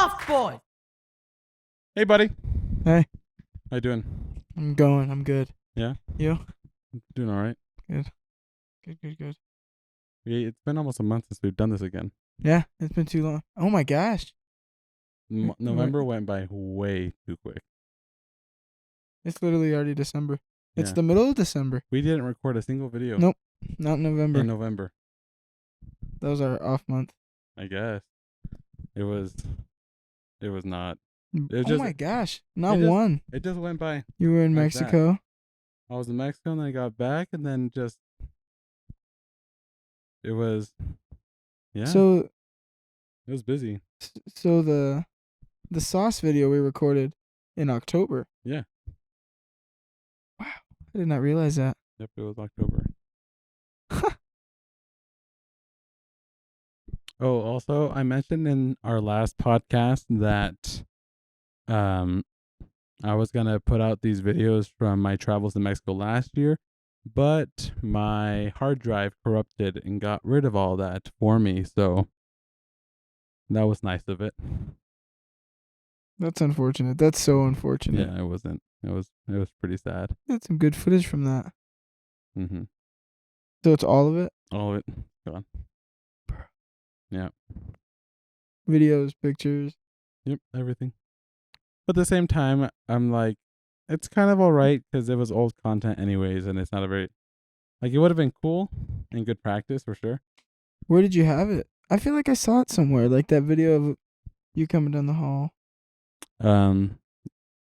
Bluff boys. Hey, buddy. Hey. How you doing? I'm good. Yeah? You? Doing all right. Good. Yeah, it's been almost a month since we've done this again. Yeah, it's been too long. Oh my gosh. November went by way too quick. It's literally already December. It's Yeah. the middle of December. We didn't record a single video. Nope. Not November. In November, That was our off month. I guess. It was not. Oh my gosh. Not it just- one. It just went by. You were in like that. Mexico. I was in Mexico and then I got back and then just. It was. Yeah. So it was busy. so the sauce video we recorded in October. Yeah. Wow. I did not realize that. Yep, it was October. Oh, also, I mentioned in our last podcast that I was going to put out these videos from my travels to Mexico last year, but my hard drive corrupted and got rid of all that for me, so that was nice of it. That's unfortunate. That's so unfortunate. Yeah, it wasn't. It was pretty sad. That's some good footage from that. Mm-hmm. So it's all of it? All of it gone. Yeah. Videos, pictures. Yep, everything. But at the same time, I'm like, it's kind of all right because it was old content anyways, and it's not a very, like, it would have been cool and good practice for sure. Where did you have it? I feel like I saw it somewhere, like that video of you coming down the hall.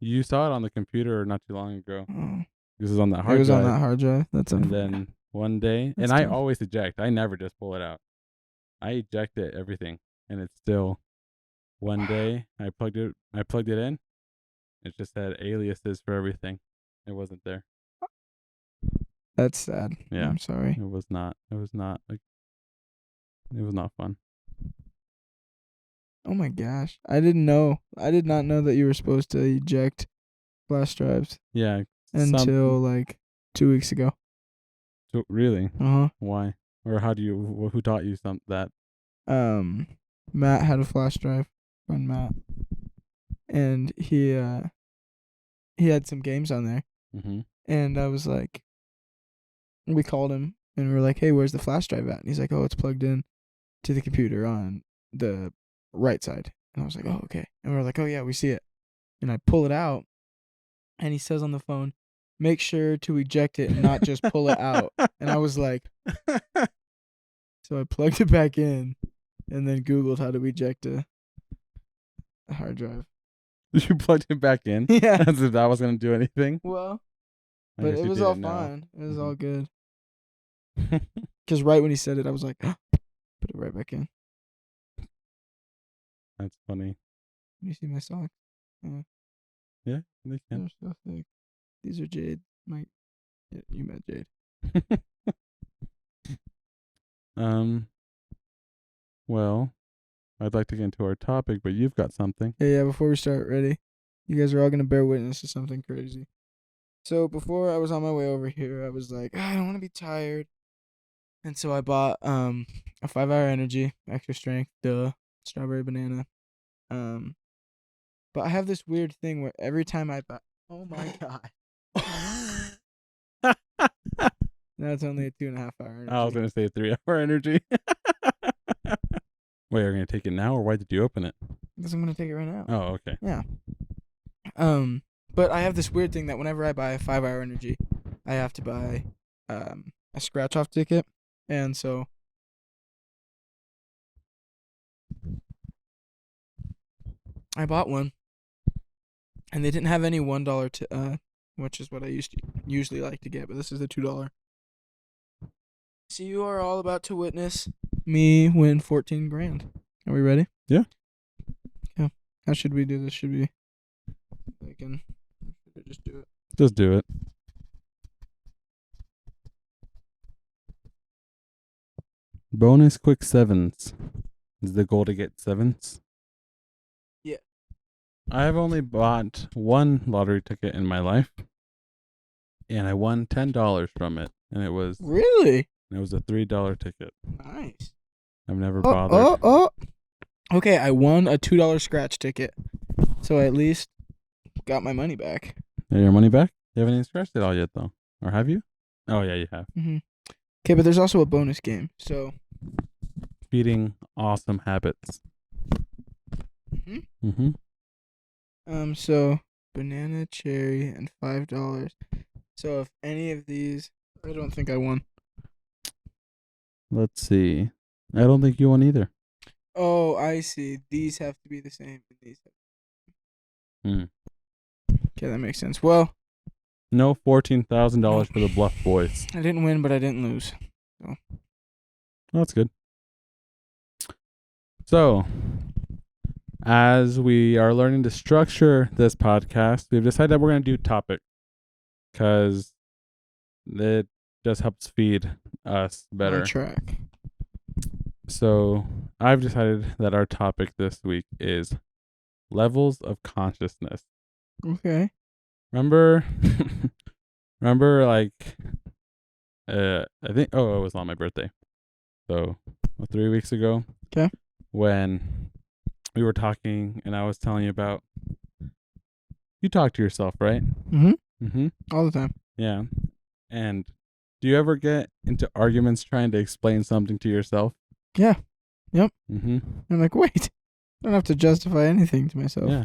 You saw it on the computer not too long ago. Oh. This was on that hard drive. It was on that hard drive. That's and then one day, That's and I tough. always eject. I never just pull it out. I ejected everything, and it's still. One day, I plugged it in. It just had aliases for everything. It wasn't there. That's sad. Yeah. I'm sorry. It was not fun. Oh my gosh. I didn't know. I did not know that you were supposed to eject flash drives Yeah. until like 2 weeks ago. So, really? Uh-huh. Why? Or who taught you that? Matt had a flash drive. Friend Matt. And he had some games on there. Mm-hmm. And I was like, we called him and we were like, hey, where's the flash drive at? And he's like, oh, it's plugged in to the computer on the right side. And I was like, oh, okay. And we were like, oh, yeah, we see it. And I pull it out and he says on the phone, make sure to eject it and not just pull it out. And I was like, so I plugged it back in and then Googled how to eject a hard drive. You plugged it back in? Yeah. As if that was going to do anything? Well, I but guess it you was all didn't know. fine. It was Mhm. all good. Because right when he said it, I was like, put it right back in. That's funny. You see my socks? Yeah, they can. They're so thick. These are Jade. Yeah, you met Jade. Well, I'd like to get into our topic, but you've got something. Yeah, before we start, ready? You guys are all going to bear witness to something crazy. So before I was on my way over here, I was like, I don't want to be tired. And so I bought a 5-hour energy, extra strength, strawberry banana. But I have this weird thing where every time I buy, oh my god. That's only a 2.5-hour energy. I was going to say 3-hour energy. Wait, are you going to take it now, or why did you open it? Because I'm going to take it right now. Oh, okay. Yeah. But I have this weird thing that whenever I buy a 5-hour energy, I have to buy a scratch off ticket. And so I bought one. And they didn't have any $1 which is what I usually like to get, but this is the $2. So you are all about to witness me win 14 grand. Are we ready? Yeah. Yeah. How should we do this? Should we just do it? Just do it. Bonus quick sevens. Is the goal to get sevens? Yeah. I have only bought one lottery ticket in my life, and I won $10 from it, and it was Really? a $3 ticket. Nice. I've never bothered. Oh. Okay, I won a $2 scratch ticket, so I at least got my money back. Your money back? You haven't even scratched it all yet, though. Or have you? Oh, yeah, you have. Okay, but there's also a bonus game. So. Feeding awesome habits. So banana, cherry, and $5. So if any of these, I don't think I won. Let's see. I don't think you won either. Oh, I see. These have to be the same. And these. Okay, that makes sense. Well, no $14,000 for the Bluff boys. I didn't win, but I didn't lose. So. That's good. So, as we are learning to structure this podcast, we've decided that we're going to do topics because it just helps feed us better. On track. So, I've decided that our topic this week is levels of consciousness. Okay. Remember, like, I think, it was on my birthday. So, 3 weeks ago. Okay. When we were talking and I was telling you about, you talk to yourself, right? All the time. Yeah. And do you ever get into arguments trying to explain something to yourself? Yeah. Yep. I'm like, wait, I don't have to justify anything to myself. Yeah.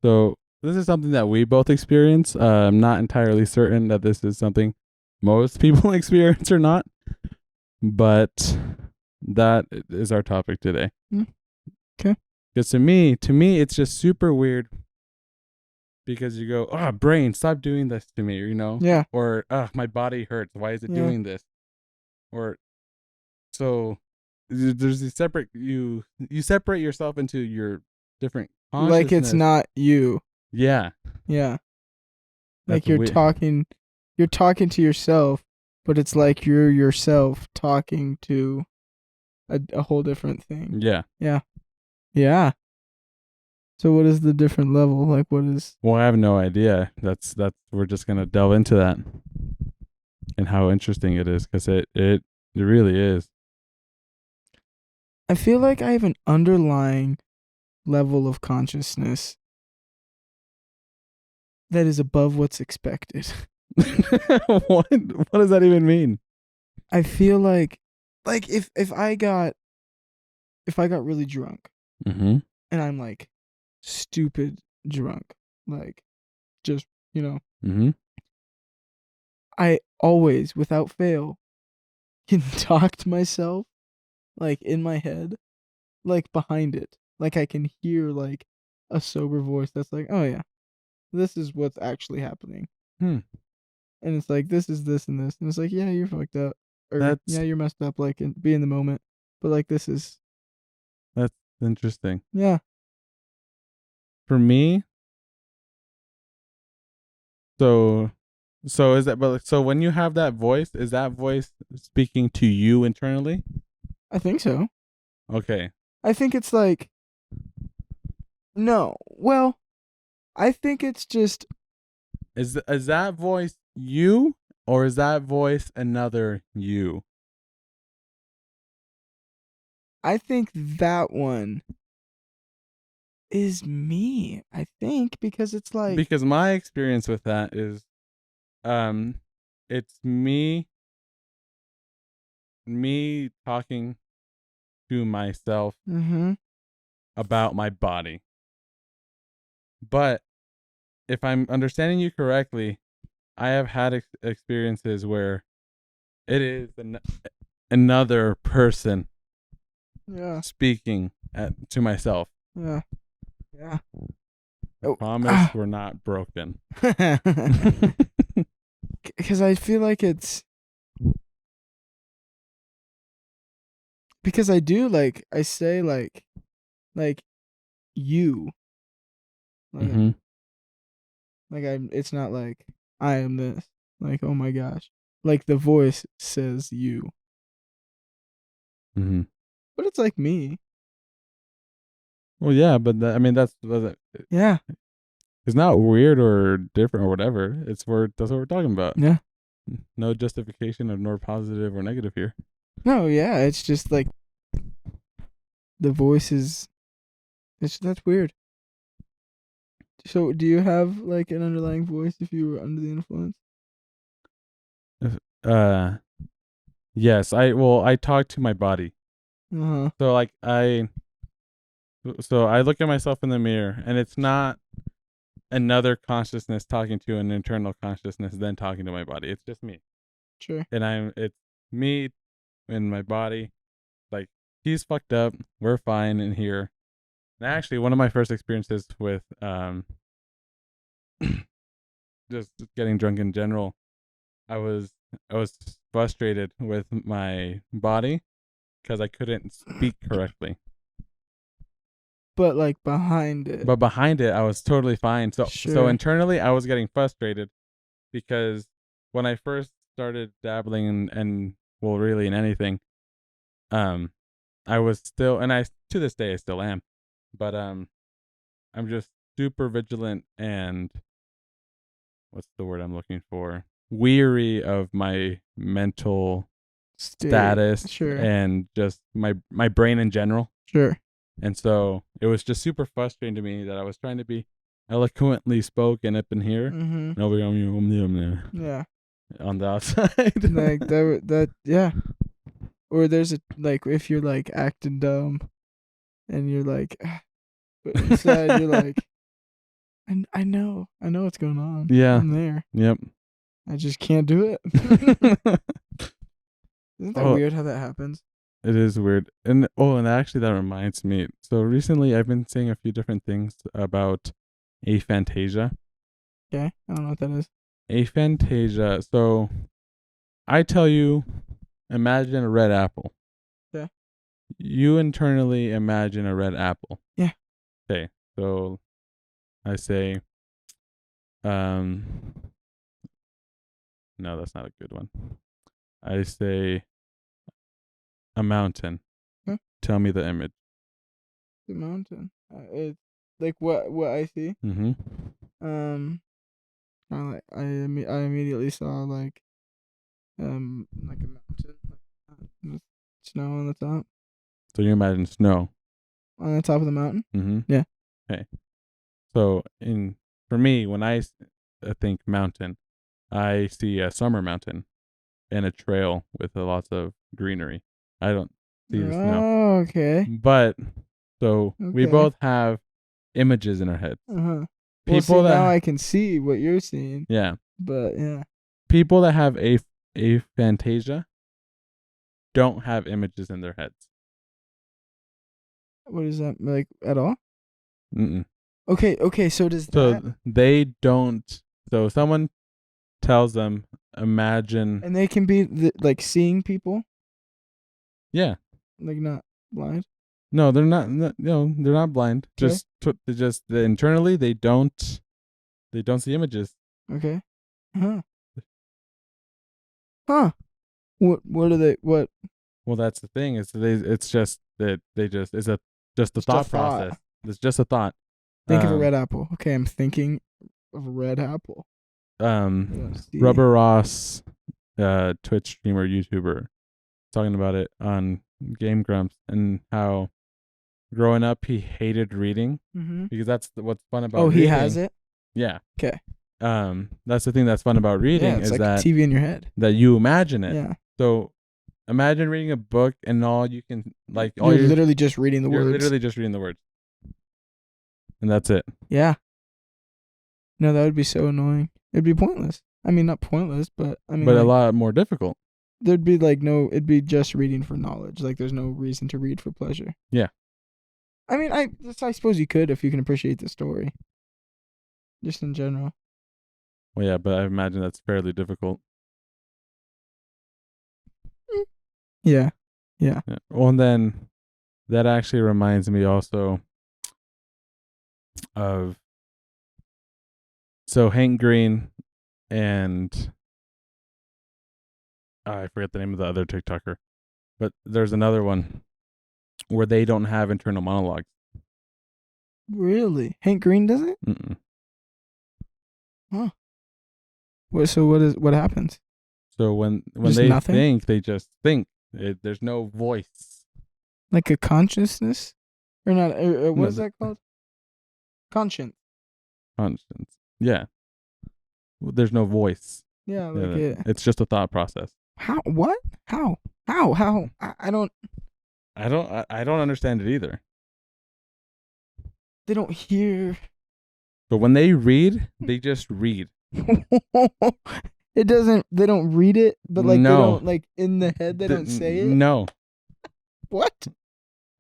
So this is something that we both experience. I'm not entirely certain that this is something most people experience or not, but that is our topic today. Okay. Because to me, it's just super weird. Because you go, brain, stop doing this to me, you know? Yeah. Or, my body hurts. Why is it doing this? Or, so there's these separate, you separate yourself into your different consciousness. Like it's not you. Yeah. Yeah. Like you're talking to yourself, but it's like you're yourself talking to a whole different thing. Yeah. Yeah. Yeah. So what is the different level? Like what is? Well, I have no idea. That's we're just gonna delve into that and how interesting it is, because it really is. I feel like I have an underlying level of consciousness that is above what's expected. What does that even mean? I feel like if I got really drunk, and I'm like stupid drunk, like just I always, without fail, can talk to myself like in my head, like behind it, like I can hear like a sober voice that's like, oh yeah, this is what's actually happening. And it's like, this is this and this. And it's like, yeah, you're fucked up. Or, yeah, you're messed up, like, and be in the moment. But, like, this is... That's interesting. Yeah. For me... So is that... But so when you have that voice, is that voice speaking to you internally? I think so. Okay. I think it's like... No. Well, I think it's just... Is that voice you, or is that voice another you? I think that one is me, I think, because it's like... Because my experience with that is, it's me talking to myself about my body. But if I'm understanding you correctly, I have had experiences where it is another person speaking to myself. Yeah. I promise we're not broken. Because I feel like it's... Because I do, like, I say, like you. Like, it's not like, I am this. Like, oh my gosh. Like, the voice says you. But it's like me. Well, yeah, but that's... Yeah. It's not weird or different or whatever. That's what we're talking about. Yeah. No justification of nor positive or negative here. No, yeah, it's just like the voice is That's weird. So, do you have like an underlying voice if you were under the influence? Uh, yes. I talk to my body. Uh huh. So like I look at myself in the mirror, and it's not another consciousness talking to an internal consciousness, then talking to my body. It's just me, Sure. and it's me and my body. Like, he's fucked up. We're fine in here. And actually, one of my first experiences with just getting drunk in general, I was frustrated with my body because I couldn't speak correctly. But like behind it. But behind it, I was totally fine. So Sure. internally, I was getting frustrated because when I first started dabbling and well, really in anything, um, I was still, and I to this day I still am, but I'm just super vigilant and what's the word I'm looking for? Weary of my mental status Sure. and just my brain in general. Sure. And so it was just super frustrating to me that I was trying to be eloquently spoken up in here. Mm-hmm. Yeah. On the outside. Like that. Yeah. Or there's a like if you're like acting dumb, and you're like, but inside you're like, I know what's going on. Yeah. I'm there. Yep. I just can't do it. Isn't that weird how that happens? It is weird. And actually that reminds me. So recently I've been saying a few different things about aphantasia. Okay. I don't know what that is. Aphantasia. So I tell you, imagine a red apple. Yeah. You internally imagine a red apple. Yeah. Okay. So I say, no, that's not a good one. I say a mountain. Huh? Tell me the image. The mountain. It's like what I see. Mm-hmm. I immediately saw like a mountain with snow on the top. So you imagine snow On the top of the mountain. Mm-hmm. Yeah. Okay. So for me, when I think mountain, I see a summer mountain and a trail with lots of greenery. I don't see the snow. Oh, okay. But so we both have images in our heads. Uh-huh. People now I can see what you're seeing. Yeah. But yeah. People that have aphantasia don't have images in their heads. What is that like at all? Mm-mm. Okay, so they don't. So someone tells them, imagine, and they can be like seeing people. Yeah. Like not blind. No, they're not. No, they're not blind. Okay. Just internally, they don't see images. Okay. Huh. What are they? What? Well, that's the thing. It's just that it's just a thought process. It's just a thought. Think of a red apple. Okay, I'm thinking of a red apple. Rubber Ross, Twitch streamer, YouTuber, talking about it on Game Grumps and how growing up he hated reading because that's what's fun about reading. He has it? Yeah. Okay. That's the thing that's fun about reading is like that TV in your head. That you imagine it. Yeah. So imagine reading a book and all you can you're literally just reading the words. You're literally just reading the words. And that's it. Yeah. No, that would be so annoying. It'd be pointless. I mean, not pointless, but I mean, but a lot more difficult. There'd be it'd be just reading for knowledge. Like, there's no reason to read for pleasure. Yeah. I mean, I suppose you could if you can appreciate the story. Just in general. Well, yeah, but I imagine that's fairly difficult. Yeah. Well, and then that actually reminds me also of Hank Green and I forget the name of the other TikToker, but there's another one where they don't have internal monologues. Really? Hank Green doesn't? Mm-mm. Huh. What happens? So when they think, they just think. There's no voice. Like a consciousness? or not? What No, is that called? Conscience. conscience. Yeah. There's no voice. Yeah, like Yeah, it. it's just a thought process. How? What? How? How? I don't. I don't understand it either. They don't hear. But when they read, they just read. It doesn't. They don't read it, but like they No. don't like in the head. They don't say it. No. What?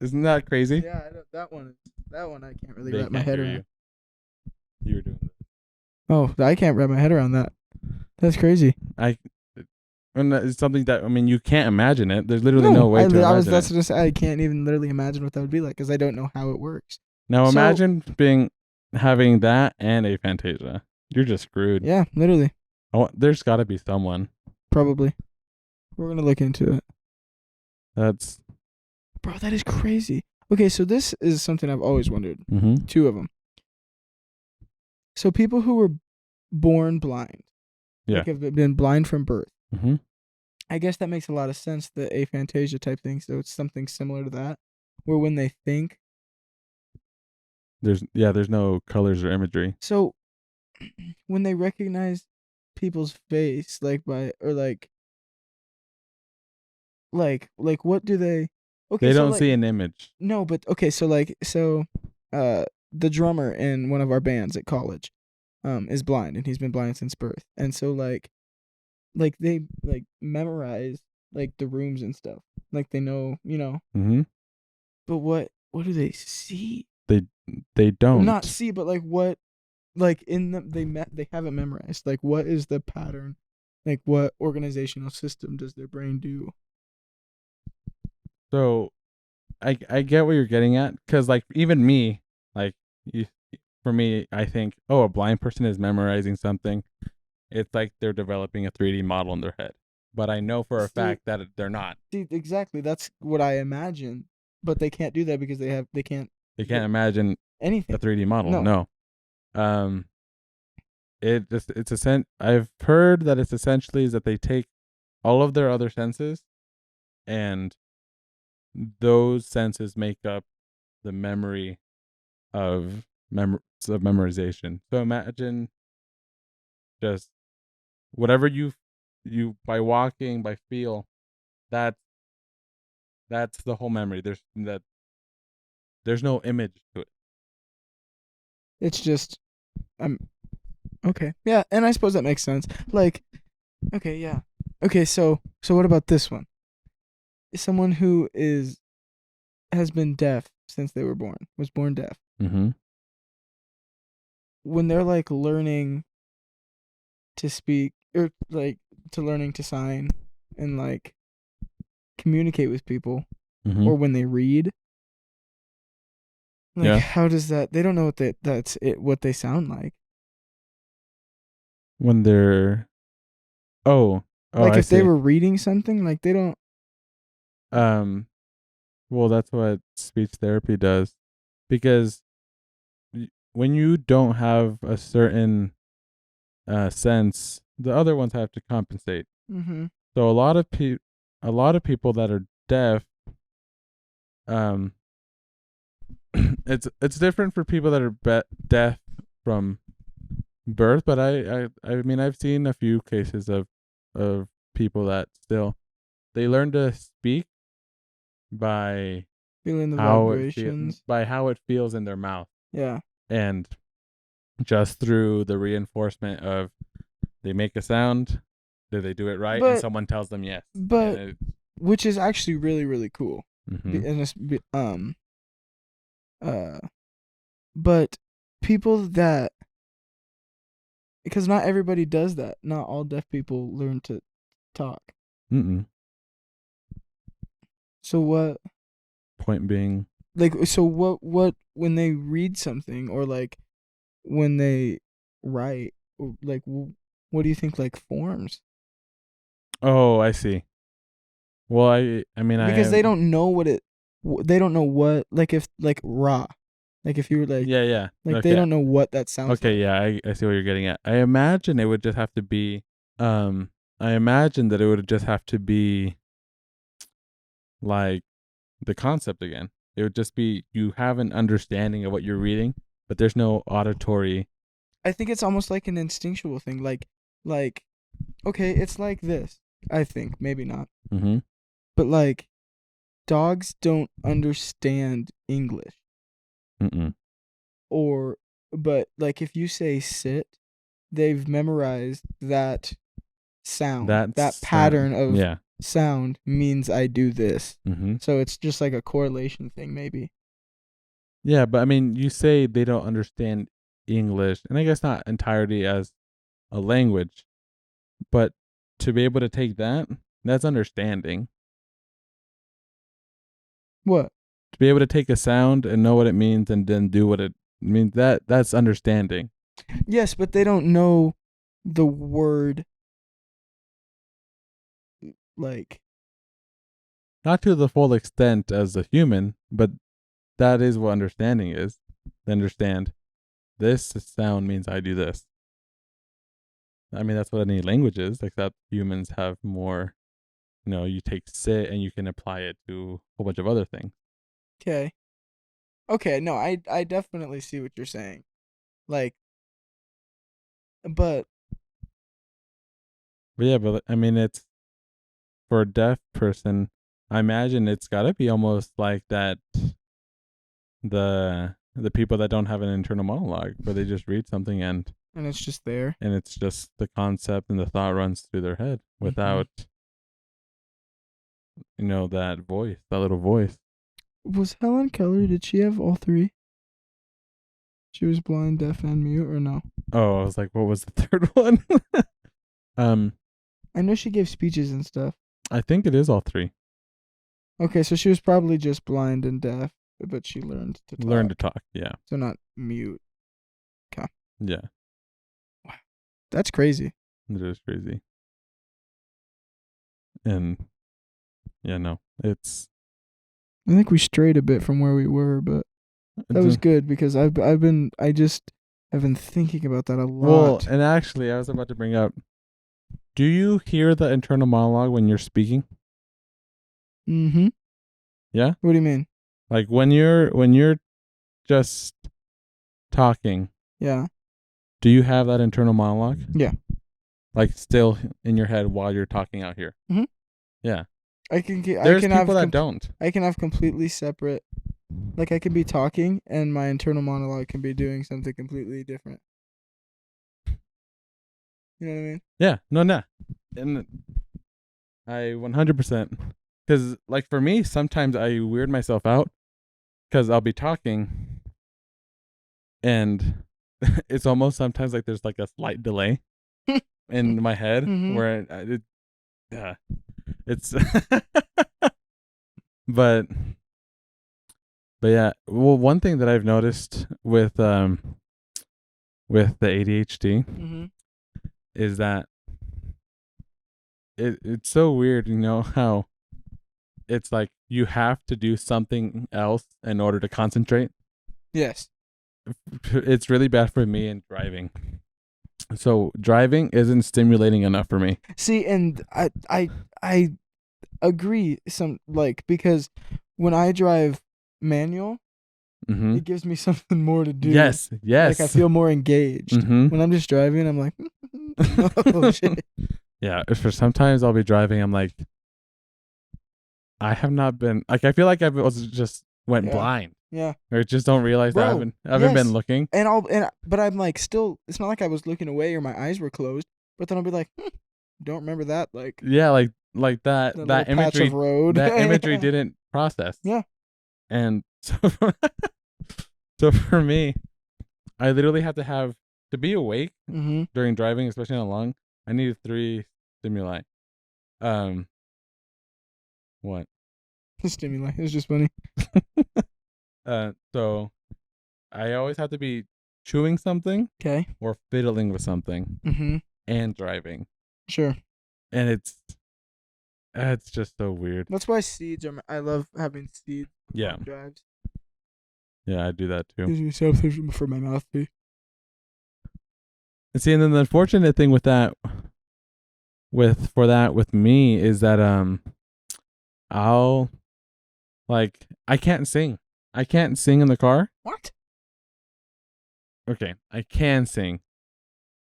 Isn't that crazy? Yeah, I don't, that one. That one I can't really They wrap my can't head hear around. you. You're doing this. Oh, I can't wrap my head around that. That's crazy. And it's something that, I mean, you can't imagine it. There's literally no way to I was. imagine That's it. just. I can't even literally imagine what that would be like because I don't know how it works. Now So- imagine having that and aphantasia. You're just screwed. Yeah, literally, There's got to be someone. probably. We're gonna look into it. That's. Bro, that is crazy. Okay, so this is something I've always wondered. Mm-hmm. Two of them. So people who were born blind, Yeah. like have been blind from birth. Mm-hmm. I guess that makes a lot of sense. The aphantasia type thing. So it's something similar to that, where when they think. There's no colors or imagery. So when they recognize people's face, like by or like what do they? Okay, They so don't like, see an image. No, but okay, so the drummer in one of our bands at college, is blind and he's been blind since birth. And so like they like memorize like the rooms and stuff. Like they know, Mm-hmm. but what do they see? They don't. Not see, but like what like in them they have it memorized. Like what is the pattern? Like what organizational system does their brain do? So, I get what you're getting at, because like even me, like for me, I think, oh, a blind person is memorizing something. It's like they're developing a 3D model in their head, but I know for a fact that they're not. See, exactly. That's what I imagine, but they can't do that because they can't They can't imagine anything. a 3D model. No. No. I've heard that it's essentially is that they take all of their other senses, and those senses make up the memory of memorization. So imagine just whatever you by walking, by feel, that's the whole memory. There's no image to it. It's just okay. Yeah, and I suppose that makes sense. Like okay, yeah. Okay, so what about this one? Someone who has been deaf since they were born. Was born deaf. Mm-hmm. When they're like learning to speak or like to learning to sign and like communicate with people, Mm-hmm. or when they read, like Yeah. how does that? They don't know what they sound like. When they're like Like I if see. they were reading something, like they don't. Well, that's what speech therapy does, because when you don't have a certain sense, the other ones have to compensate. Mm-hmm. So a lot of people that are deaf, it's different for people that are deaf from birth, but I mean, I've seen a few cases of people that still they learn to speak by Feeling the how vibrations. by how it feels in their mouth, Yeah. and just through the reinforcement of they make a sound, do they do it right, and But- someone tells them yes. but- Which is actually really, really cool. Mhm. And it's, but people that, because not everybody does that. Not all deaf people learn to talk. Mm-mm. So what? Point being, Like so what when they read something or like when they write, or like what do you think like forms? oh, I see. Well, I mean, Because they don't know they don't know what, like if like raw, like if you were like yeah. like Okay. they don't know what that sounds Okay, like. yeah, I see what you're getting at. I imagine it would just have to be, I imagine that it would just have to be like the concept again. It would just be you have an understanding of what you're reading, but there's no auditory. I think it's almost like an instinctual thing. Like, okay, it's like this. I think maybe not, Mm-hmm. but like, dogs don't understand English, Mm-mm. or but like if you say sit, they've memorized that sound, that That's pattern of yeah. sound means I do this. Mm-hmm. So it's just like a correlation thing, maybe. Yeah, but I mean, you say they don't understand English, and I guess not entirely as a language, but to be able to take that, that's understanding. What? To be able to take a sound and know what it means and then do what it means, that's understanding. Yes, but they don't know the word like. Not to the full extent as a human, but that is what understanding is. They understand this sound means I do this. I mean, that's what any language is, except humans have more. You take sit and you can apply it to a whole bunch of other things. Okay. Okay, no, I definitely see what you're saying. Like, but But yeah, but I mean, it's for a deaf person. I imagine it's got to be almost like that. The people that don't have an internal monologue, where they just read something and it's just there. and it's just the concept and the thought runs through their head without that voice, that little voice. Was Helen Keller, did she have all three? She was blind, deaf, and mute, or no? Oh, I was like, what was the third one? um, I know she gave speeches and stuff. I think it is all three. Okay, so she was probably just blind and deaf, but she learned to talk. Learn to talk. Yeah. So not mute. Yeah. Wow. That's crazy. It is crazy. And yeah, no, it's. I think we strayed a bit from where we were, but that was good because I've been thinking about that a lot. Well, and actually, I was about to bring up. Do you hear the internal monologue when you're speaking? Mm-hmm. Yeah. What do you mean? Like when you're just talking. Yeah. Do you have that internal monologue? Yeah. Like still in your head while you're talking out here. Mhm. Yeah. There's people that don't. I can have completely separate. Like I can be talking and my internal monologue can be doing something completely different. You know what I mean? Yeah. No. And I 100%. Because like for me, sometimes I weird myself out because I'll be talking and it's almost sometimes like there's like a slight delay in my head where it's but yeah, well, one thing that I've noticed with the ADHD is that it's so weird, how it's like you have to do something else in order to concentrate. Yes. It's really bad for me in driving. So driving isn't stimulating enough for me. See, and I agree because when I drive manual, it gives me something more to do. Yes. Like I feel more engaged. When I'm just driving, I'm like, oh shit. Yeah, for sometimes I'll be driving, I'm like, I have not been like I feel like I was just went blind. Yeah. Or just don't realize that I haven't been looking. But I'm like still it's not like I was looking away or my eyes were closed, but then I'll be like, don't remember that yeah, like that imagery patch of road. that imagery didn't process. Yeah. And so for me, I literally have to be awake during driving, especially on a long. I need 3 stimuli. What? Stimuli. It's just funny. So I always have to be chewing something, or fiddling with something, and driving. Sure. And it's just so weird. That's why seeds are. I love having seeds. Yeah. Drives. Yeah, I do that too. Gives me something for my mouth too. And see, and then the unfortunate thing with that, with me is that I can't sing. I can't sing in the car. What? Okay, I can sing,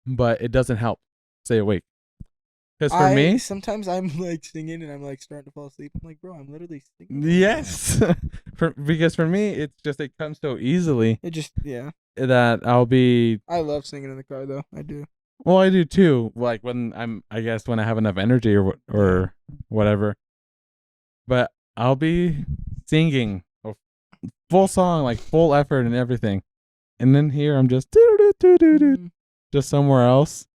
but it doesn't help stay awake. Because for I me, sometimes I'm like singing and I'm like starting to fall asleep. I'm like, bro, I'm literally singing right now. yes, because for me, it's just it comes so easily It just that I'll be. I love singing in the car though. I do. Well, I do too. Like when I guess when I have enough energy or whatever. But I'll be singing a full song, like full effort and everything, and then here I'm just Mhm. just somewhere else,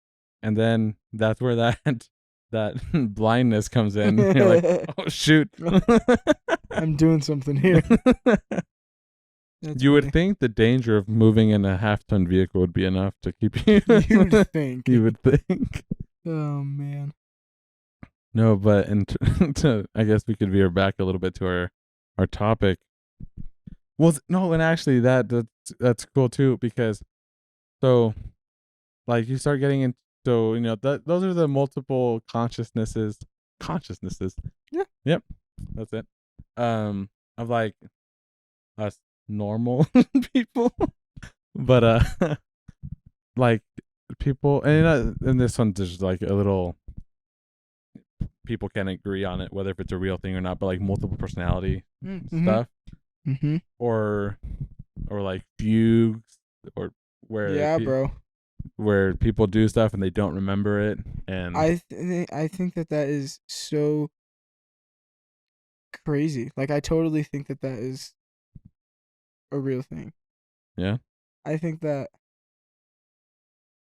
and then that's where that that blindness comes in. You're like, oh shoot. I'm doing something here. That's You would funny. think the danger of moving in a half-ton vehicle would be enough to keep you. You'd think. You would think. Oh man. No, but I guess we could veer back a little bit to our topic. Well, no, and actually that's cool too because so like you start getting into so that those are the multiple consciousnesses. Yeah. Yep, that's it. Of like us normal people, but like people and this one's just like a little people can agree on it whether if it's a real thing or not, but like multiple personality Mm-hmm. stuff Mm-hmm. or like fugues or where Yeah, bro. where people do stuff and they don't remember it and I think that is so crazy. Like I totally think that is a real thing. yeah. I think that.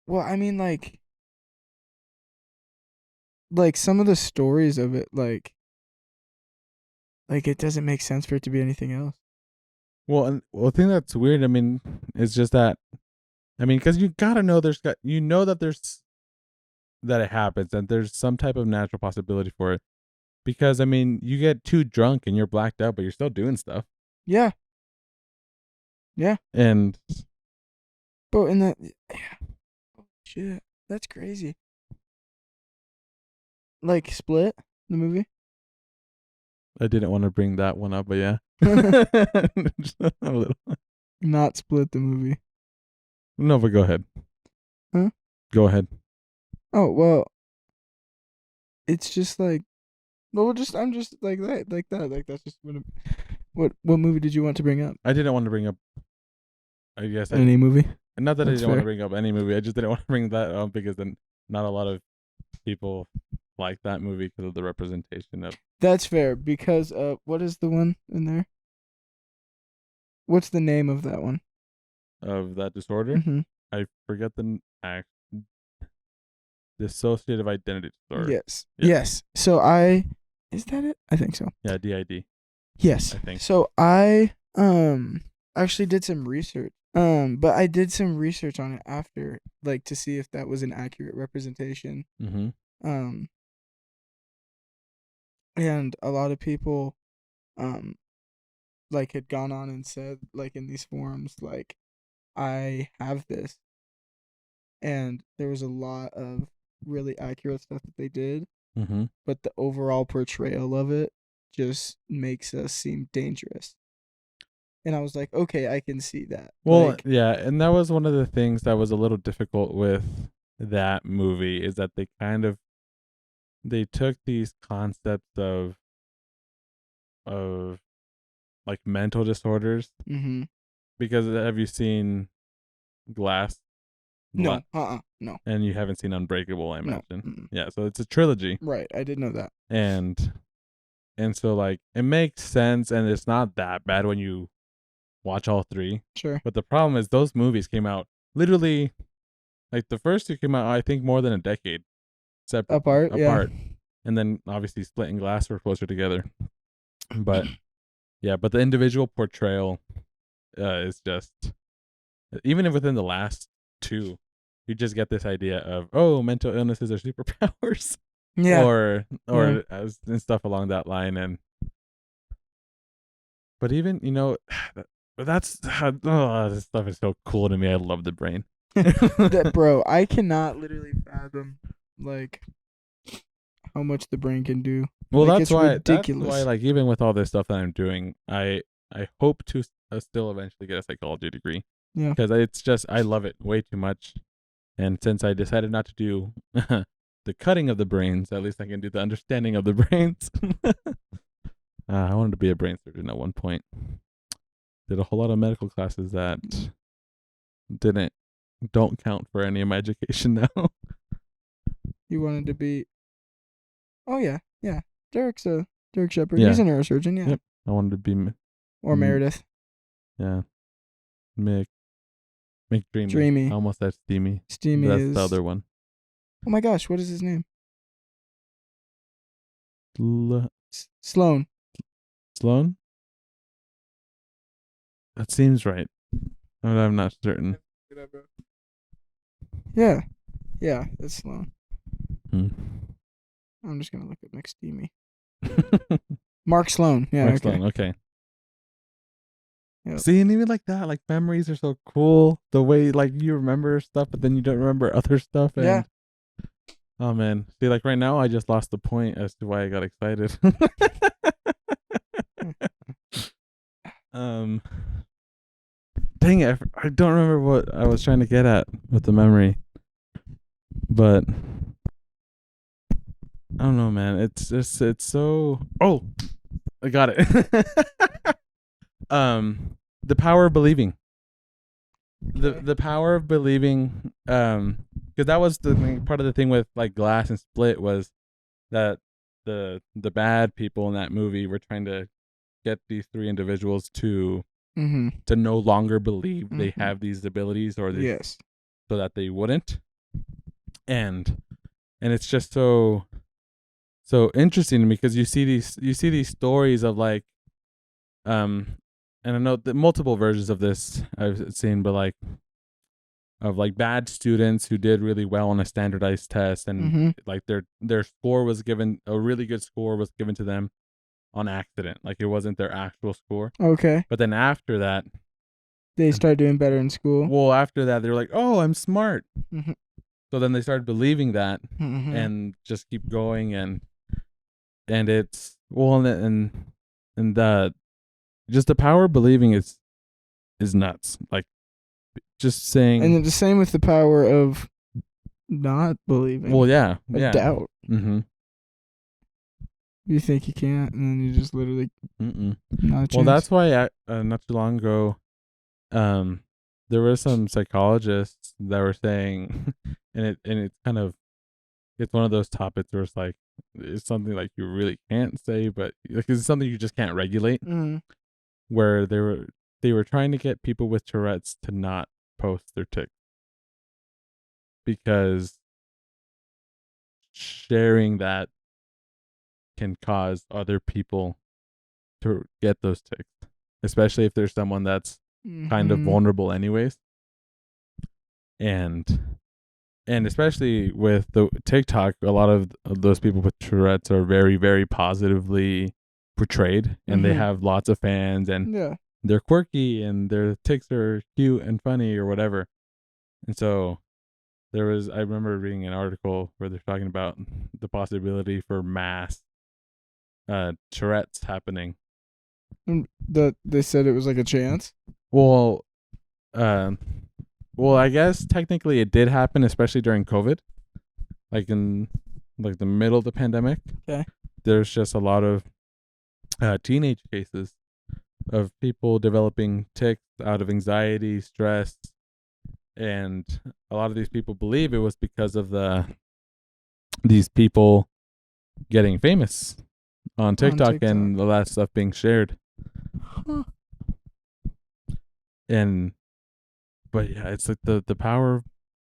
Well, I mean, like some of the stories of it, like it doesn't make sense for it to be anything else. Well, and the thing that's weird, I mean, is just that I mean, because you gotta know that there's that it happens and there's some type of natural possibility for it. Because I mean, you get too drunk and you're blacked out, but you're still doing stuff. Yeah. Yeah. And Bro, in that. Yeah. Oh, shit. That's crazy. Like Split, the movie. I didn't want to bring that one up, but yeah. Just a little. Not Split, the movie. No, but go ahead. Huh? Go ahead. Oh well, it's just like, well, I'm just like that, like that's just what movie did you want to bring up? I didn't want to bring up. I guess Any movie? not that I That's didn't want to fair. bring up any movie. I just didn't want to bring that up because then not a lot of people like that movie because of the representation That's fair because what is the one in there? What's the name of that one? of that disorder. Mm-hmm. I forget the act. Dissociative identity disorder. Yes. Yeah. Yes. So is that it? I think so. Yeah, D.I.D. Yes. I think. So I actually did some research. But I did some research on it after, like to see if that was an accurate representation. Mm-hmm. Um and a lot of people like had gone on and said like in these forums like I have this, and there was a lot of really accurate stuff that they did, Mm-hmm. but the overall portrayal of it just makes us seem dangerous. And I was like, okay, I can see that. Well, Like, yeah, and that was one of the things that was a little difficult with that movie is that they took these concepts of like mental disorders mm-hmm. because have you seen Glass? No, no, And you haven't seen Unbreakable, I no. imagine. Mm-mm. Yeah, so it's a trilogy, Right, I did know that. and so like it makes sense, and it's not that bad when you watch all three. Sure. But the problem is those movies came out literally like the first two came out I think more than a decade separate Apart, yeah. and then obviously Split and Glass were closer together. But yeah, but the individual portrayal is just even if within the last two, you just get this idea of mental illnesses are superpowers. Yeah. or and stuff along that line. And but even that's this stuff is so cool to me. I love the brain. That bro, I cannot literally fathom like how much the brain can do. Well, Like, that's it's why ridiculous. like even with all this stuff that I'm doing, I hope to still eventually get a psychology degree. Yeah. Because it's just, I love it way too much. And since I decided not to do the cutting of the brains, at least I can do the understanding of the brains. I wanted to be a brain surgeon at one point. Did a whole lot of medical classes that don't count for any of my education now. You wanted to be. Oh yeah. Derek Shepard. Yeah. He's a neurosurgeon. Yeah. Yep. I wanted to be Or Meredith. yeah. Mick Dreamy. Dreamy. I almost said Steamy. Steamy That's is the other one. Oh my gosh, what is his name? Sloan? Sloan. That seems right. I'm not certain. Yeah, it's Sloan. Hmm. I'm just gonna look at McSteamy. Mark Sloan. Yeah, Mark okay. Sloan, okay. Yep. See, and even like that, like memories are so cool. The way like you remember stuff, but then you don't remember other stuff. And, yeah. Oh man. See, like right now, I just lost the point as to why I got excited. Dang it! I don't remember what I was trying to get at with the memory, but I don't know, man. It's so. Oh, I got it. The power of believing. The power of believing. Because that was the thing, part of the thing with like Glass and Split was that the bad people in that movie were trying to get these three individuals to no longer believe they have these abilities or these, so that they wouldn't. And it's just so interesting to me because you see these stories of like and I know that multiple versions of this I've seen, but like of like bad students who did really well on a standardized test and like their score was given, a really good score was given to them on accident. Like it wasn't their actual score. Okay. But then after that, they start doing better in school. Well, after that, they're like, "Oh, I'm smart." So then they started believing that and just keep going, and it's and the just the power of believing is nuts. Like just saying, and the same with the power of not believing. Well, yeah, doubt. Mm-hmm. You think you can't, and then you just literally not a chance. Well, that's why not too long ago, there were some psychologists that were saying, and it's kind of, it's one of those topics where it's like it's something like you really can't say, but like it's something you just can't regulate. Where they were trying to get people with Tourette's to not post their tics because sharing that can cause other people to get those tics, especially if there's someone that's kind of vulnerable anyways. And especially with the TikTok, a lot of those people with Tourette's are very, very positively portrayed, and they have lots of fans, and they're quirky, and their tics are cute and funny or whatever. And so I remember reading an article where they're talking about the possibility for mass Tourette's happening. That they said it was like a chance. Well, I guess technically it did happen, especially during COVID, like in like the middle of the pandemic. Okay. There's just a lot of teenage cases of people developing tics out of anxiety, stress, and a lot of these people believe it was because of these people getting famous on TikTok and the last stuff being shared. But yeah, it's like the power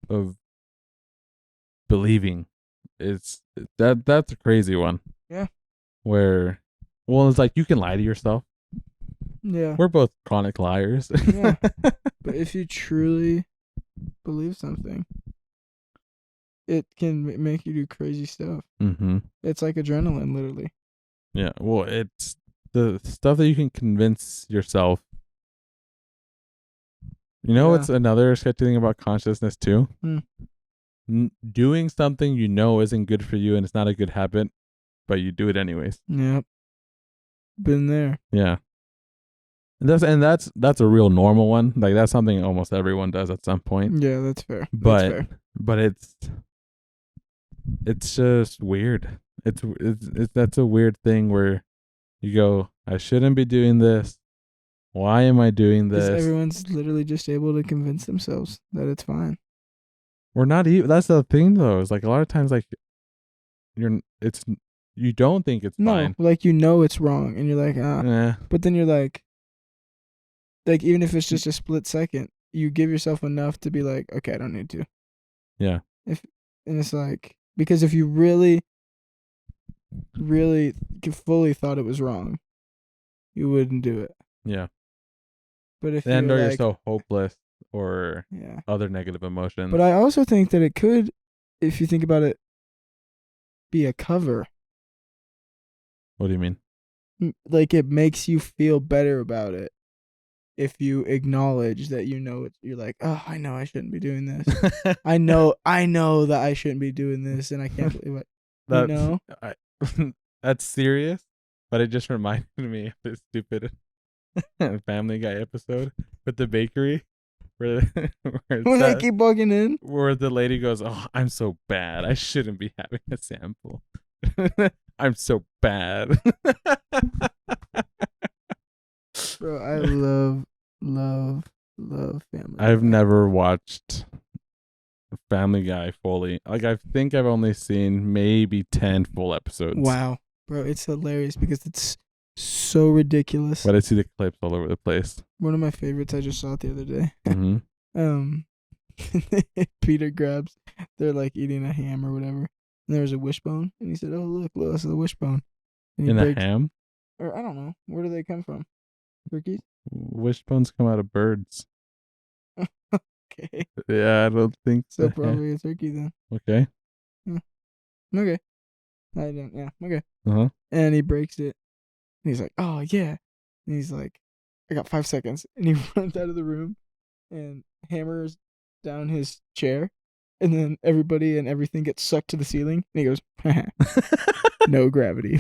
of believing. That's a crazy one. Yeah. Where, well, it's like you can lie to yourself. Yeah. We're both chronic liars. Yeah. But if you truly believe something, it can make you do crazy stuff. It's like adrenaline, literally. Yeah. Well, it's the stuff that you can convince yourself. You know, it's another sketchy thing about consciousness too. Doing something you know isn't good for you and it's not a good habit, but you do it anyways. Yep. Been there. Yeah. That's a real normal one. Like that's something almost everyone does at some point. Yeah, that's fair. That's But fair. but it's just weird. It's that's a weird thing where you go, I shouldn't be doing this. Why am I doing Because this? everyone's literally just able to convince themselves that it's fine. We're not even. That's the thing, though. Is like a lot of times, like it's you don't think it's No, fine. like it's wrong, and you're like, ah. Yeah, But then you're like even if it's just a split second, you give yourself enough to be like, okay, I don't need to. yeah, And it's like, because if you really, really fully thought it was wrong, you wouldn't do it. yeah. But if And you're or you're like, so hopeless or yeah. other negative emotions. But I also think that it could, if you think about it, be a cover. What do you mean? Like it makes you feel better about it if you acknowledge that you're like, oh, I know I shouldn't be doing this. I know that I shouldn't be doing this, and I can't believe it. That's serious, but it just reminded me of this stupid Family Guy episode with the bakery where When they keep bugging in, where the lady goes, "Oh, I'm so bad. I shouldn't be having a sample. I'm so bad." bro. I love Family I've Guy. never watched Family Guy fully. Like I think I've only seen maybe 10 full episodes. Wow, bro, it's hilarious because it's so ridiculous. But I see the clips all over the place. One of my favorites I just saw it the other day. Mm-hmm. Peter grabs, they're like eating a ham or whatever, and there was a wishbone, and he said, "Oh look, this is a wishbone." And In a ham? or I don't know, where do they come from? Turkeys? Wishbones come out of birds. Okay. Yeah, I don't think so. Probably a turkey then. Okay. Okay. I don't. Yeah. Okay. Uh-huh. And he breaks it. And he's like, "Oh yeah." And he's like, "I got 5 seconds." And he runs out of the room and hammers down his chair. And then everybody and everything gets sucked to the ceiling. And he goes, "No gravity."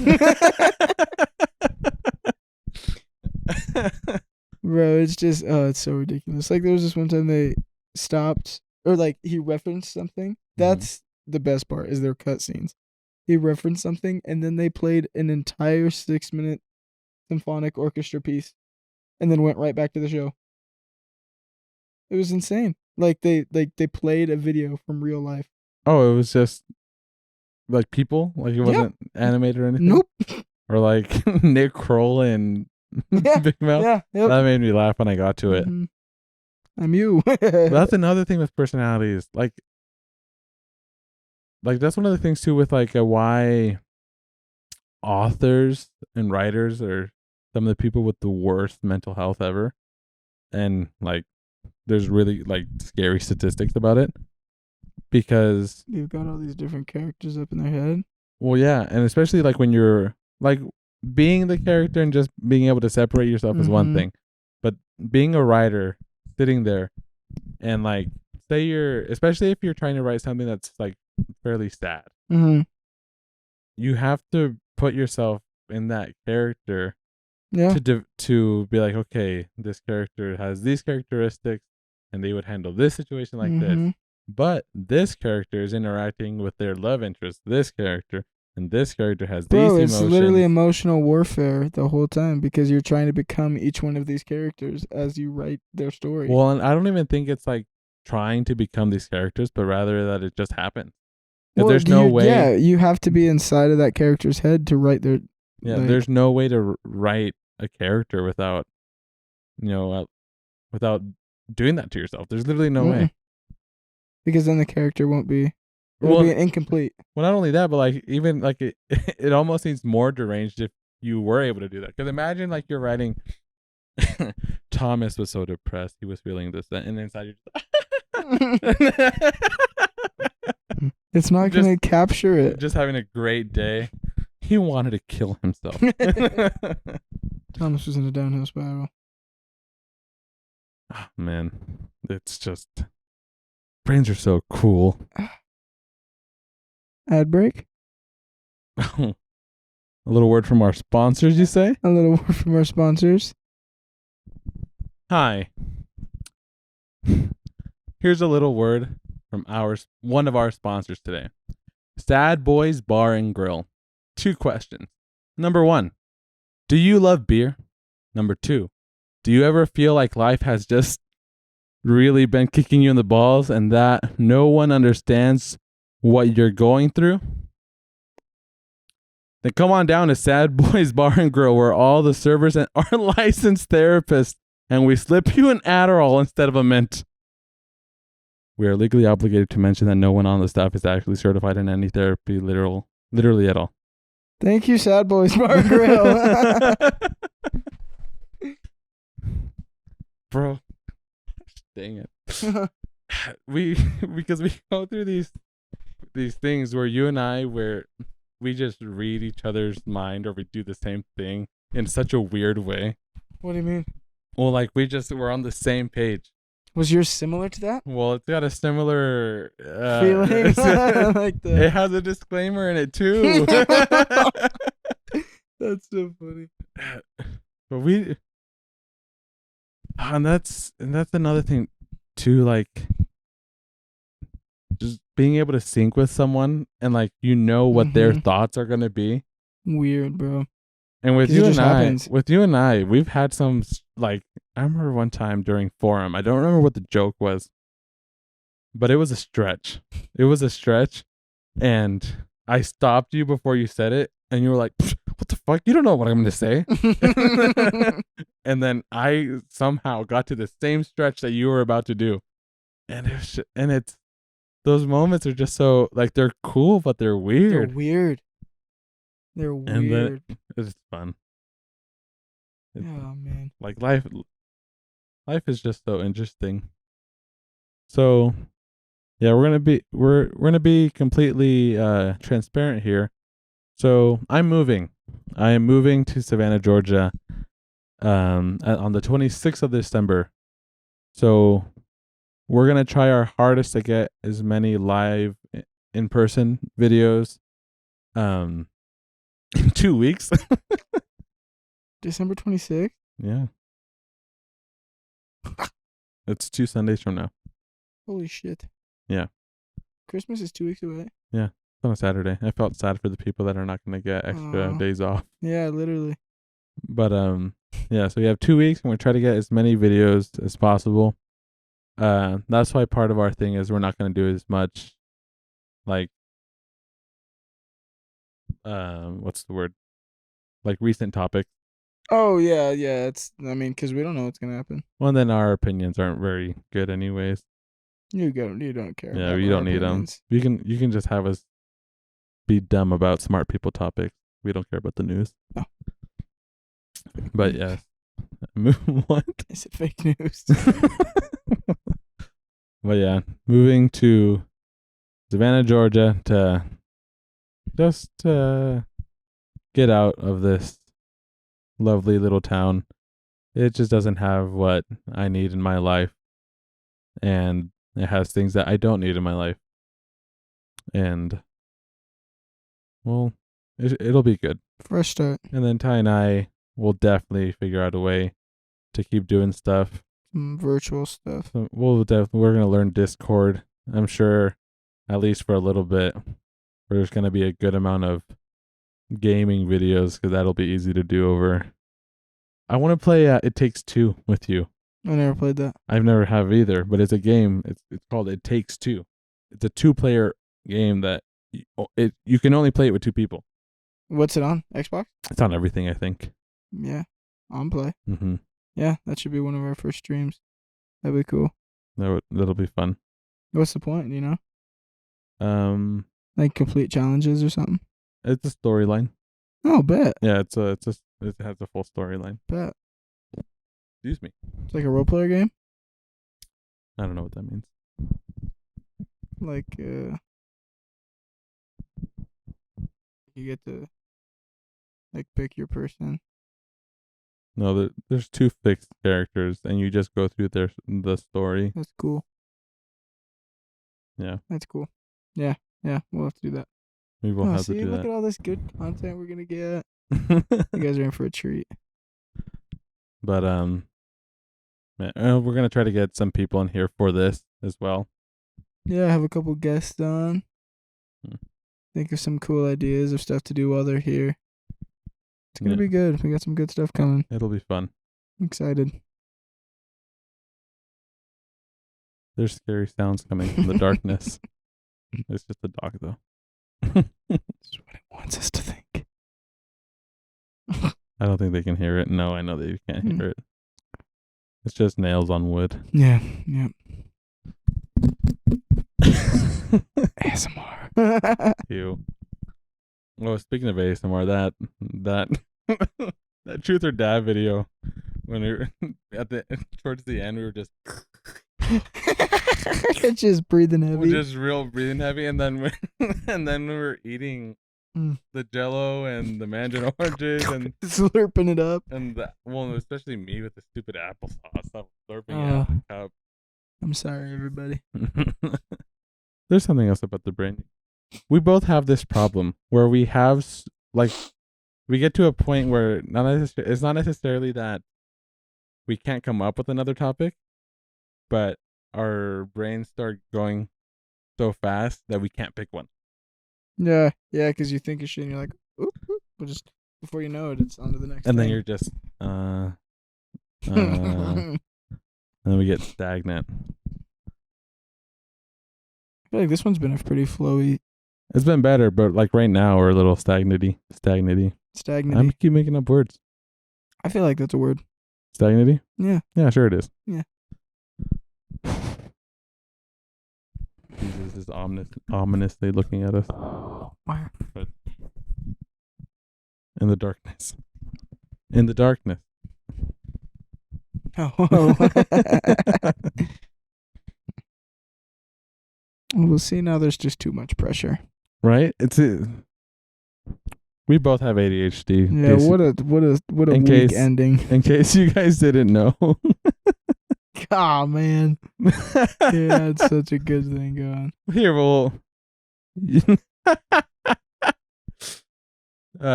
Bro, it's just it's so ridiculous. Like there was this one time they stopped, or like he referenced something. That's the best part, is their cutscenes. He referenced something and then they played an entire 6-minute symphonic orchestra piece and then went right back to the show. It was insane. Like they played a video from real life. Oh, it was just like people? Like it wasn't animated or anything? Nope. Or like Nick Kroll and Big Mouth? Yeah. Yep. That made me laugh when I got to it. Mm-hmm. I'm you. That's another thing with personalities. Like that's one of the things too with like why authors and writers are some of the people with the worst mental health ever. And like there's really like scary statistics about it. Because they've got all these different characters up in their head. Well, yeah, and especially like when you're like being the character and just being able to separate yourself is one thing. But being a writer, sitting there and like say especially if you're trying to write something that's like fairly sad. You have to put yourself in that character to be like, okay, this character has these characteristics and they would handle this situation like this. But this character is interacting with their love interest, this character, and this character has these emotions. It's literally emotional warfare the whole time because you're trying to become each one of these characters as you write their story. Well, and I don't even think it's like trying to become these characters, but rather that it just happens. Well, there's no way. Yeah, you have to be inside of that character's head to write their. Yeah, there's no way to write a character without, without doing that to yourself. There's literally no way. Because then the character won't be. It'll be incomplete. Well, not only that, but like even like it almost seems more deranged if you were able to do that. Because imagine like you're writing. Thomas was so depressed, he was feeling this, that, and inside you're it's not going to capture it. Just having a great day. He wanted to kill himself. Thomas was in a downhill spiral. Oh, man, it's just brains are so cool. Ad break. A little word from our sponsors, you say? A little word from our sponsors. Hi. Here's a little word from one of our sponsors today. Sad Boys Bar and Grill. 2 questions. Number 1, do you love beer? Number 2, do you ever feel like life has just really been kicking you in the balls and that no one understands what you're going through? Then come on down to Sad Boys Bar and Grill, where all the servers are licensed therapists, and we slip you an Adderall instead of a mint. We are legally obligated to mention that no one on the staff is actually certified in any therapy, literally at all. Thank you, Sad Boys Bar and Grill. Bro, dang it. Because we go through these things where you and I, where we just read each other's mind, or we do the same thing in such a weird way. What do you mean? Well, like we're on the same page. Was yours similar to that? Well, it's got a similar feeling. Like it has a disclaimer in it too. That's so funny. But and that's another thing too, like just being able to sync with someone and like what their thoughts are gonna be. Weird, bro. And with you and I, we've had some, like, I remember one time during Forum, I don't remember what the joke was, but it was a stretch. And I stopped you before you said it, and you were like, what the fuck? You don't know what I'm going to say. And then I somehow got to the same stretch that you were about to do. And it's, those moments are just so, like, they're cool, but they're weird. They're weird. And then it's fun. Oh man. Like life is just so interesting. So, yeah, we're gonna be completely transparent here. So, I am moving to Savannah, Georgia, on the 26th of December. So, we're gonna try our hardest to get as many live in-person videos in 2 weeks. December 26th? Yeah. It's 2 Sundays from now. Holy shit. Yeah. Christmas is 2 weeks away. Yeah. It's on a Saturday. I felt sad for the people that are not going to get extra days off. Yeah, literally. But yeah, so we have 2 weeks and we're trying to get as many videos as possible. That's why part of our thing is we're not going to do as much, like, what's the word? Like recent topics. Oh yeah. Because we don't know what's gonna happen. Well, and then our opinions aren't very good, anyways. You don't care. Yeah, about you don't need opinions. them. You can just have us be dumb about smart people topics. We don't care about the news. No. But yeah, what? Is it fake news? But yeah, moving to Savannah, Georgia, to just get out of this lovely little town. It just doesn't have what I need in my life, and it has things that I don't need in my life. And well, it'll be good. Fresh start. And then Ty and I will definitely figure out a way to keep doing stuff. Some virtual stuff. So we're gonna learn Discord. I'm sure, at least for a little bit, where there's gonna be a good amount of gaming videos, because that'll be easy to do over. I want to play It Takes Two with you. I never played that. I've never have either, but it's a game. It's called It Takes Two. It's a 2-player game that you can only play it with 2 people. What's it on? Xbox? It's on everything, I think. Yeah, on play. Mm-hmm. Yeah, that should be one of our first streams. That'd be cool. That'll be fun. What's the point? Do you know? Like complete challenges or something. It's a storyline. Oh, bet. Yeah, it has a full storyline. Bet. Excuse me. It's like a role player game. I don't know what that means. Like you get to like pick your person. No, there's 2 fixed characters, and you just go through the story. That's cool. Yeah. That's cool. Yeah, we'll have to do that. We will have to do look that. at all this good content we're gonna get. You guys are in for a treat. But We're gonna try to get some people in here for this as well. Yeah, have a couple guests on. Think of some cool ideas of stuff to do while they're here. It's gonna be good. We got some good stuff coming. It'll be fun. I'm excited. There's scary sounds coming from the darkness. It's just a dog, though. This is what it wants us to think. I don't think they can hear it. No, I know they can't hear it. It's just nails on wood. Yeah. ASMR. Ew. Oh, speaking of ASMR, that Truth or Dab video, when we were towards the end, we were just just breathing heavy. Just real breathing heavy, and then we were eating the Jello and the mandarin oranges and slurping it up, and especially me with the stupid applesauce. I'm slurping it out of the cup. I'm sorry, everybody. There's something else about the brain. We both have this problem where we have we get to a point where it's not necessarily that we can't come up with another topic, but our brains start going so fast that we can't pick one. Yeah, because you think of shit and you're like, oop, but just before you know it, it's on to the next and thing. Then you're just, and then we get stagnant. I feel like this one's been a pretty flowy. It's been better, but like right now we're a little stagnity. I keep making up words. I feel like that's a word. Stagnity? Yeah. Yeah, sure it is. Yeah. Jesus is ominously looking at us. Why? In the darkness. In the darkness. Oh. We'll see now. There's just too much pressure. Right? We both have ADHD. Yeah. What a weak ending. In case you guys didn't know. Oh man. Yeah, it's such a good thing going. Here,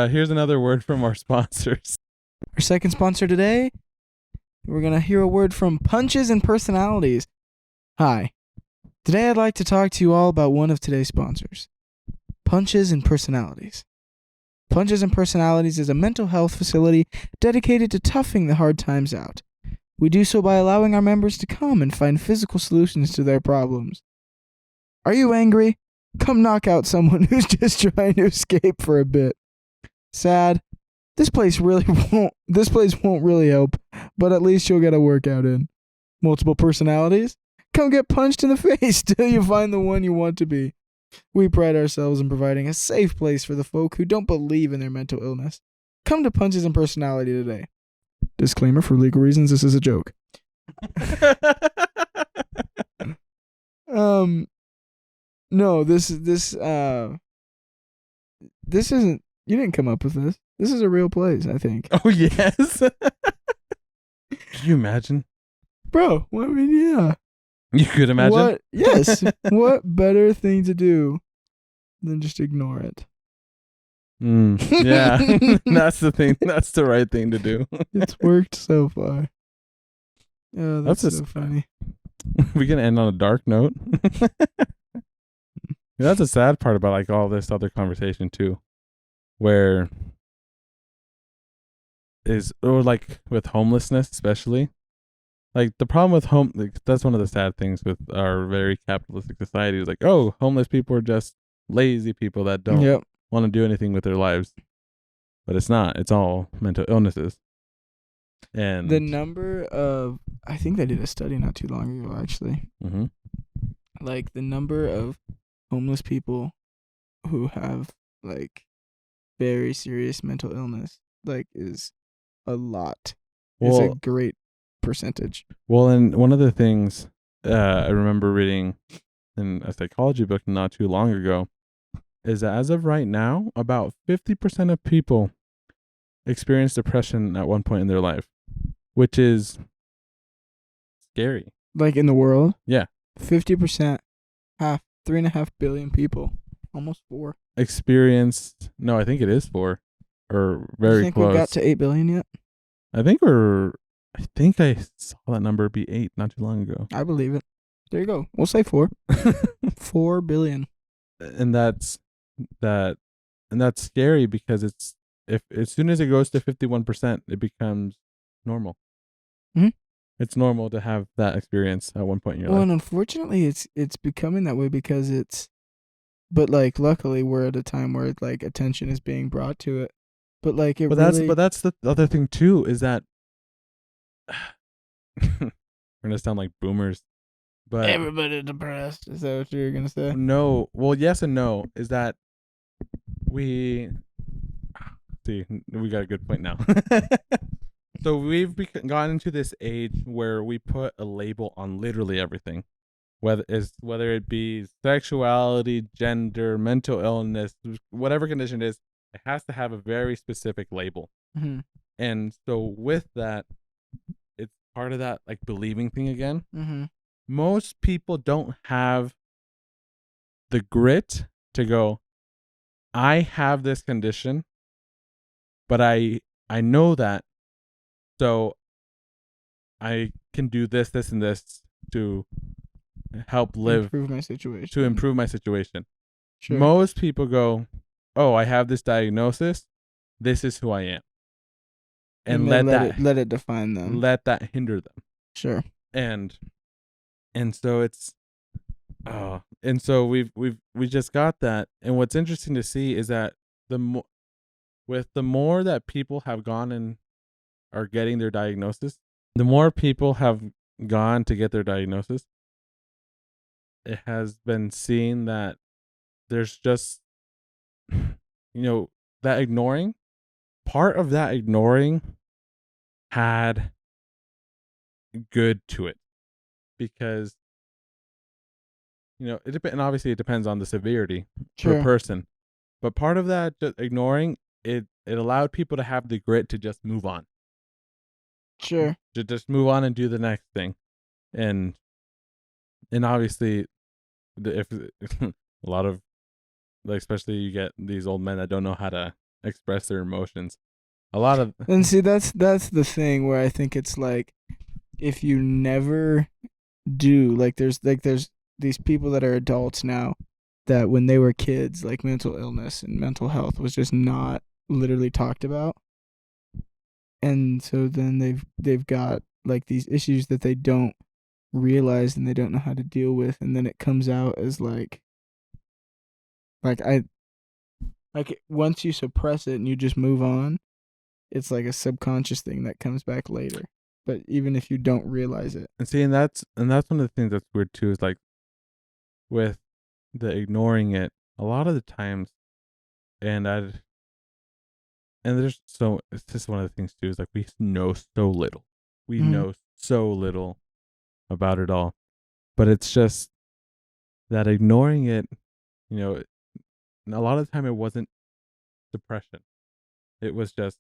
here's another word from our sponsors. Our second sponsor today, we're gonna hear a word from Punches and Personalities. Hi. Today I'd like to talk to you all about one of today's sponsors, Punches and Personalities. Punches and Personalities is a mental health facility dedicated to toughing the hard times out. We do so by allowing our members to come and find physical solutions to their problems. Are you angry? Come knock out someone who's just trying to escape for a bit. Sad? This place won't really help, but at least you'll get a workout in. Multiple personalities? Come get punched in the face till you find the one you want to be. We pride ourselves in providing a safe place for the folk who don't believe in their mental illness. Come to Punches and Personality today. Disclaimer, for legal reasons, this is a joke. No, this isn't, you didn't come up with this. This is a real place, I think. Oh, yes. Can you imagine? Bro, I mean, yeah. You could imagine? Yes. What better thing to do than just ignore it? Yeah. That's the thing. That's the right thing to do. It's worked so far. Oh, that's so funny. We can end on a dark note. That's a sad part about like all this other conversation too, where or like with homelessness especially. Like the problem with that's one of the sad things with our very capitalistic society is like, oh, homeless people are just lazy people that don't want to do anything with their lives. But it's not. It's all mental illnesses. And the number of, I think they did a study not too long ago actually. Mm-hmm. Like the number of homeless people who have like very serious mental illness like is a lot. It's a great percentage. Well, and one of the things I remember reading in a psychology book not too long ago is that as of right now, about 50% of people experience depression at one point in their life, which is scary. Like in the world? Yeah. 50%, 3.5 billion people, almost 4. Experienced, no, I think it is 4, or very close. You think we got to 8 billion yet? I think we're I think I saw that number be 8 not too long ago. I believe it. There you go. We'll say 4. 4 billion. And that's scary because it's if as soon as it goes to 51%, it becomes normal. Mhm. It's normal to have that experience at one point in your Well, life. and unfortunately, it's becoming that way because it's. But like, luckily, we're at a time where like attention is being brought to it. But like, it But really. that's the other thing too is that we're gonna sound like boomers, but Everybody depressed. Is that what you're gonna say? no. Well, yes and no. Is that we see we got a good point now. So we've gotten into this age where we put a label on literally everything, whether it be sexuality, gender, mental illness, whatever condition it is, it has to have a very specific label. Mm-hmm. And so with that, it's part of that like believing thing again. Mm-hmm. Most people don't have the grit to go, I have this condition, but I know that, so I can do this, this, and this to help Improve my situation. to improve my situation. Sure. Most people go, oh, I have this diagnosis. This is who I am. And let it define them. Let that hinder them. Sure. And so it's and so we just got that. And what's interesting to see is that the more that people have gone and are getting their diagnosis, the more people have gone to get their diagnosis, it has been seen that there's just that ignoring, part of that ignoring had good to it, because it depends, and obviously it depends on the severity per person, but part of that just ignoring it allowed people to have the grit to just move on. Sure. To just move on and do the next thing. And obviously if a lot of, like, especially you get these old men that don't know how to express their emotions. A lot of And see, that's the thing where I think it's like, if you never do, like there's these people that are adults now that when they were kids, like mental illness and mental health was just not literally talked about. And so then they've got like these issues that they don't realize and they don't know how to deal with, and then it comes out as like once you suppress it and you just move on, it's like a subconscious thing that comes back later. But even if you don't realize it. And see, and that's one of the things that's weird too, is like with the ignoring it, a lot of the times, and there's it's just one of the things too, is like we know so little. We know so little about it all. But it's just that ignoring it, a lot of the time it wasn't depression. It was just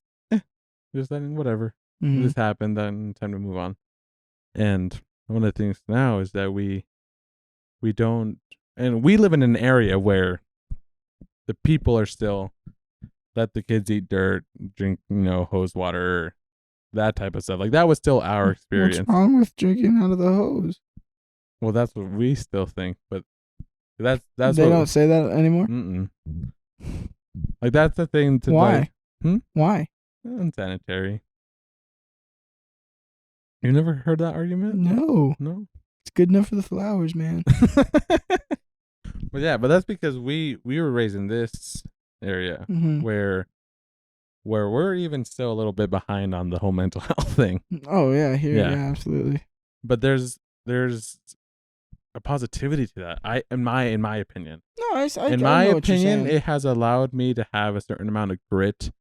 letting whatever. This happened, then time to move on. And one of the things now is that we don't, and we live in an area where the people are still let the kids eat dirt, drink, hose water, that type of stuff. Like, that was still our experience. What's wrong with drinking out of the hose? Well, that's what we still think, but that's they don't say that anymore. Like, that's the thing to why? Like, Why? Unsanitary. You never heard that argument? No. It's good enough for the flowers, man. But yeah, but that's because we were raised in this area where we're even still a little bit behind on the whole mental health thing. Oh yeah, yeah, absolutely. But there's a positivity to that. In my opinion. No, in my opinion, it has allowed me to have a certain amount of grit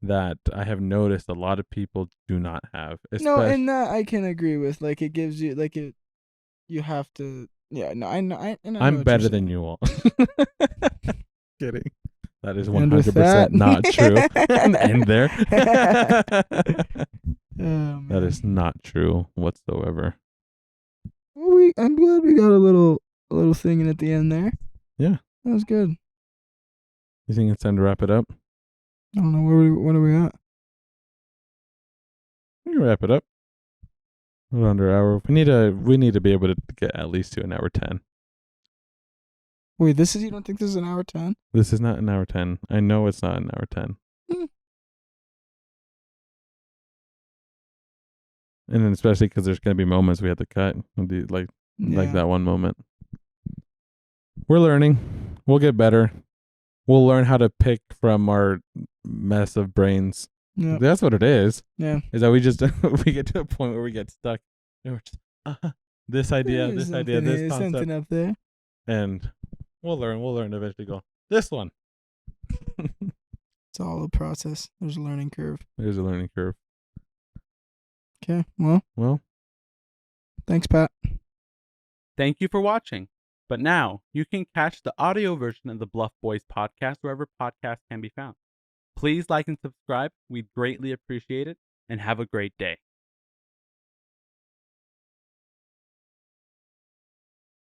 that I have noticed a lot of people do not have. No, and that I can agree with. Like, it gives you, like, it. You have to. Yeah, no, I know. I'm better than you all. Kidding. That is 100% not true. And end there. That is not true whatsoever. Well, I'm glad we got a little thing in at the end there. Yeah, that was good. You think it's time to wrap it up? I don't know, what are we at? We can wrap it up. under an hour. We need to be able to get at least to an hour 10. Wait, you don't think this is an hour 10? This is not an hour 10. I know it's not an hour 10. Hmm. And then especially because there's gonna be moments we have to cut. Like that one moment. We're learning. We'll get better. We'll learn how to pick from our mess of brains. Yeah. That's what it is. Yeah. Is that we just we get to a point where we get stuck. And we're just this idea, There's this concept, something up there. and we'll learn. We'll learn eventually. Go this one. It's all a process. There's a learning curve. There's a learning curve. Okay. Well. Thanks, Pat. Thank you for watching. But now you can catch the audio version of the Bluff Boys podcast wherever podcasts can be found. Please like and subscribe. We'd greatly appreciate it, and have a great day.